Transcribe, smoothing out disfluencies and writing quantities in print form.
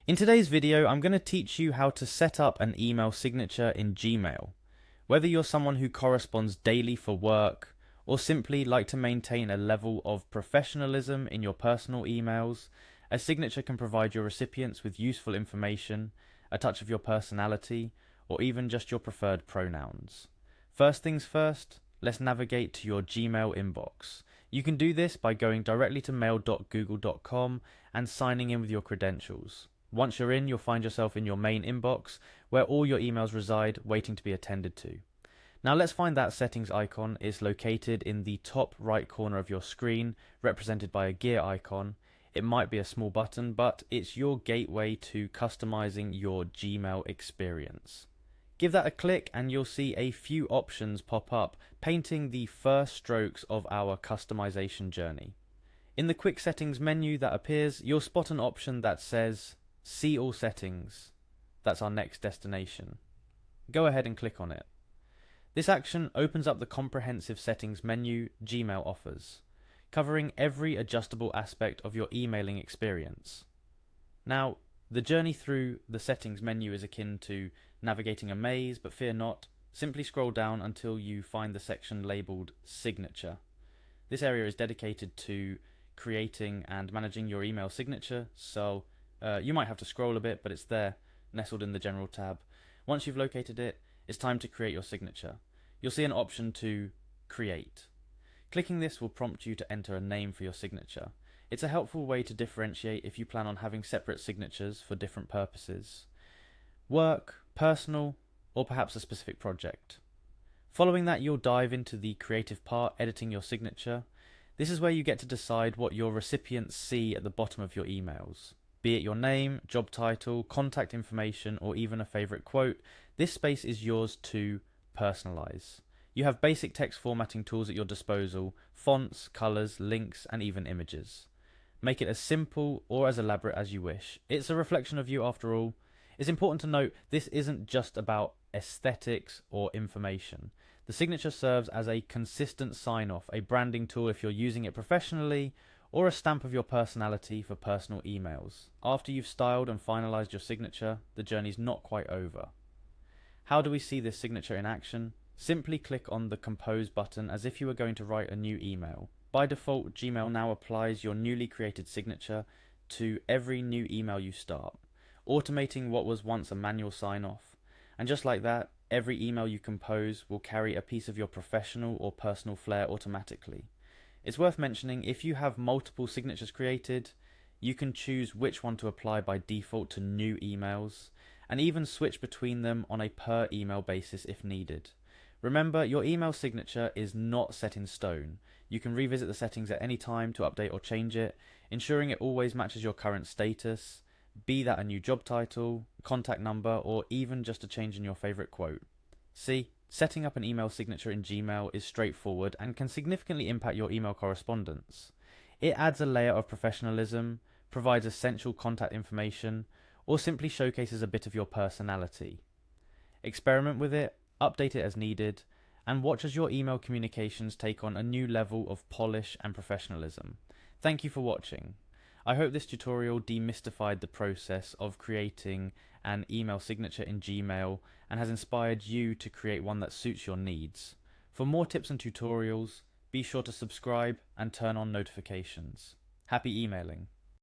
In today's video, I'm going to teach you how to set up an email signature in Gmail. Whether you're someone who corresponds daily for work, or simply like to maintain a level of professionalism in your personal emails, a signature can provide your recipients with useful information, a touch of your personality, or even just your preferred pronouns. First things first, let's navigate to your Gmail inbox. You can do this by going directly to mail.google.com and signing in with your credentials. Once you're in, you'll find yourself in your main inbox, where all your emails reside, waiting to be attended to. Now let's find that settings icon is located in the top right corner of your screen, represented by a gear icon. It might be a small button, but it's your gateway to customizing your Gmail experience. Give that a click and you'll see a few options pop up, painting the first strokes of our customization journey. In the quick settings menu that appears, you'll spot an option that says See all settings. That's our next destination. Go ahead and click on it. This action opens up the comprehensive settings menu Gmail offers, covering every adjustable aspect of your emailing experience. Now, the journey through the settings menu is akin to navigating a maze, but fear not, simply scroll down until you find the section labelled Signature. This area is dedicated to creating and managing your email signature, so you might have to scroll a bit, but it's there, nestled in the General tab. Once you've located it, it's time to create your signature. You'll see an option to Create. Clicking this will prompt you to enter a name for your signature. It's a helpful way to differentiate if you plan on having separate signatures for different purposes. Work, personal, or perhaps a specific project. Following that, you'll dive into the creative part, editing your signature. This is where you get to decide what your recipients see at the bottom of your emails. Be it your name, job title, contact information, or even a favourite quote, this space is yours to personalise. You have basic text formatting tools at your disposal, fonts, colours, links, and even images. Make it as simple or as elaborate as you wish. It's a reflection of you after all. It's important to note this isn't just about aesthetics or information. The signature serves as a consistent sign-off, a branding tool if you're using it professionally, or a stamp of your personality for personal emails. After you've styled and finalised your signature, the journey's not quite over. How do we see this signature in action? Simply click on the Compose button as if you were going to write a new email. By default, Gmail now applies your newly created signature to every new email you start, automating what was once a manual sign-off. And just like that, every email you compose will carry a piece of your professional or personal flair automatically. It's worth mentioning, if you have multiple signatures created, you can choose which one to apply by default to new emails, and even switch between them on a per email basis if needed. Remember, your email signature is not set in stone. You can revisit the settings at any time to update or change it, ensuring it always matches your current status, be that a new job title, contact number, or even just a change in your favourite quote. See? Setting up an email signature in Gmail is straightforward and can significantly impact your email correspondence. It adds a layer of professionalism, provides essential contact information, or simply showcases a bit of your personality. Experiment with it, update it as needed, and watch as your email communications take on a new level of polish and professionalism. Thank you for watching. I hope this tutorial demystified the process of creating an email signature in Gmail and has inspired you to create one that suits your needs. For more tips and tutorials, be sure to subscribe and turn on notifications. Happy emailing!